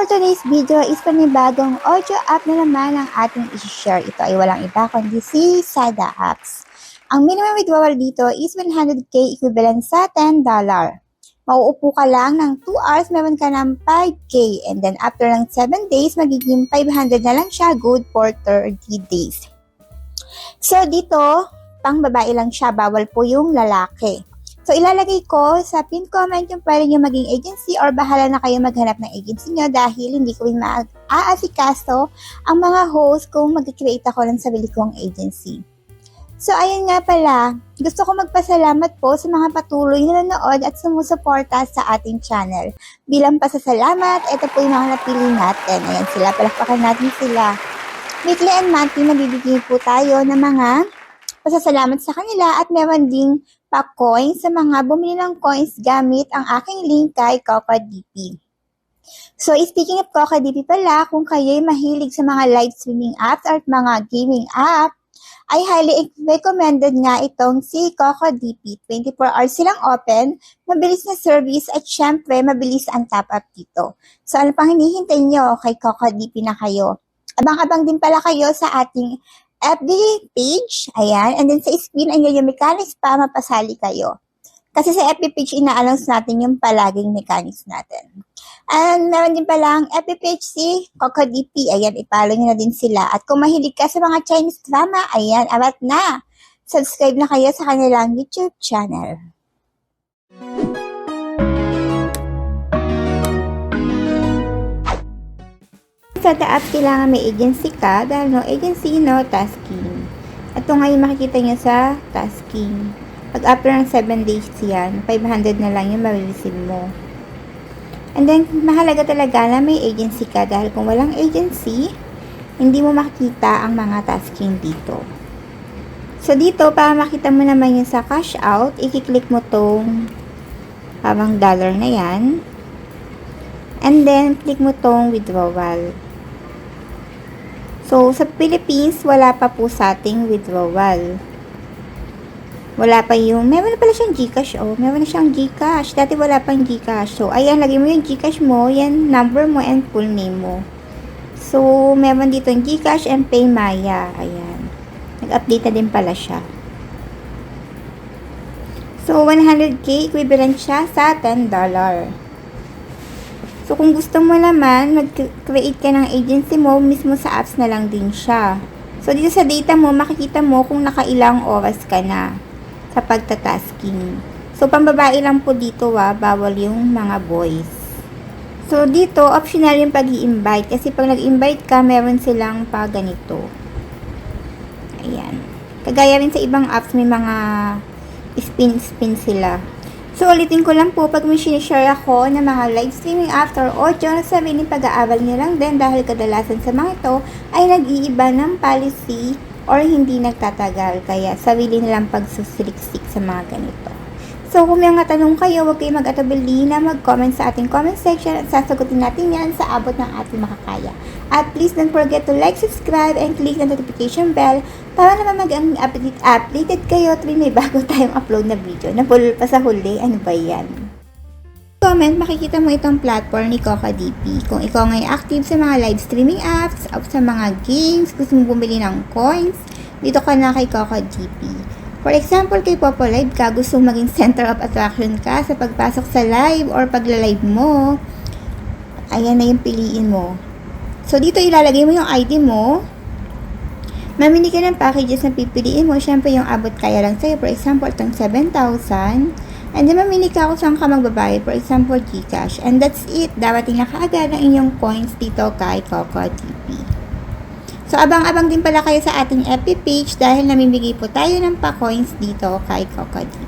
for today's video is panibagong audio app na naman ang ating i-share. Ito ay walang iba kundi si Sada Apps. Ang minimum withdrawal dito is 100k equivalent sa $10. Mauupo ka lang ng 2 hours, meron ka ng 5k. And then after ng 7 days, magiging 500 na lang siya, good for 30 days. So dito, pang babae lang siya, bawal po yung lalaki. So, ilalagay ko sa pin comment yung pwede nyo maging agency or bahala na kayo maghanap ng agency nyo dahil hindi ko rin maaasikaso ang mga host kung mag-create ako ng sarili kong agency. So, ayun nga pala, gusto ko magpasalamat po sa mga patuloy na nanonood at sumusuporta sa ating channel. Bilang pasasalamat, ito po yung mga napili natin. Ayan sila, palakpakan natin sila. Weekly and monthly, nabibigyan po tayo ng mga pasasalamat sa kanila at meron ding pa-coins sa mga bumili ng coins gamit ang aking link kay CocoDP. So, speaking of CocoDP pala, kung kayo'y mahilig sa mga live streaming apps at mga gaming app, ay highly recommended nga itong si CocoDP. 24 hours silang open, mabilis na service at syempre mabilis ang top-up dito. So, ano pang hinihintay nyo kay CocoDP na kayo? Abang-abang din pala kayo sa ating FB page, ayan, and then sa screen, ayan yung mechanics para mapasali kayo. Kasi sa FB page, ina-announce natin yung palaging mechanics natin. And meron din pala ang FB page si CocoDP, ayan, ipalo nyo na din sila. At kung mahilig ka sa mga Chinese drama, ayan, arat na! Subscribe na kayo sa kanilang YouTube channel. Sa app, kailangan may agency ka dahil no agency, no tasking. Ito ngayon makikita nyo sa tasking. Pag after ng 7 days yan, 500 na lang yung ma-receive mo. And then, mahalaga talaga na may agency ka dahil kung walang agency, hindi mo makikita ang mga tasking dito. So, dito, para makita mo naman yung sa cash out, i-click mo tong parang dollar na yan. And then, click mo tong withdrawal. So, sa Philippines, wala pa po sa ating withdrawal. Wala pa yung, meron na pala siyang GCash, oh. Meron na siyang GCash. Dati wala pang GCash. So, ayan, lagay mo yung GCash mo, yan, number mo, and full name mo. So, meron dito yung GCash and PayMaya. Ayan. Nag-update na din pala siya. So, 100k, equivalent siya sa $10. So, kung gusto mo naman, mag-create ka ng agency mo, mismo sa apps na lang din siya. So, dito sa data mo, makikita mo kung nakailang oras ka na sa pagtatasking. So, pambabae lang po dito bawal yung mga boys. So, dito, optional yung pag-i-invite. Kasi pag nag-invite ka, meron silang pa ganito. Ayan. Kagaya rin sa ibang apps, may mga spin-spin sila. So, ulitin ko lang po, pag may sinishare ako ng mga live streaming apps or audio, sabihin pag-aaral nyo lang din dahil kadalasan sa mga ito ay nag-iiba ng policy or hindi nagtatagal. Kaya, sarili nilang pagsusiliksik sa mga ganito. So, kung may mga tanong kayo, huwag kayong mag-atubili na mag-comment sa ating comment section at sasagutin natin yan sa abot ng ating makakaya. At please don't forget to like, subscribe, and click the notification bell para naman updated kayo tuwing may bago tayong upload na video. Napulol pa sa huli, ano ba yan? Comment, makikita mo itong platform ni CocoDP. Kung ikaw ngay active sa mga live streaming apps, o sa mga games, gusto mo bumili ng coins, dito ka na kay CocoDP. For example, kay Popo Live ka, gusto maging center of attraction ka sa pagpasok sa live or pagla-live mo, ayan na yung piliin mo. So, dito ilalagay mo yung ID mo. Mamili ka ng packages na pipiliin mo. Siyempre, yung abot kaya lang sa'yo. For example, itong 7,000. And then, mamili ka kung saan ka magbabayad. For example, GCash. And that's it. Dawating na kaagad ang inyong coins dito kay CocoDP. So, abang-abang din pala kayo sa ating FB page dahil namimigay po tayo ng pa-coins dito kay CocoDP.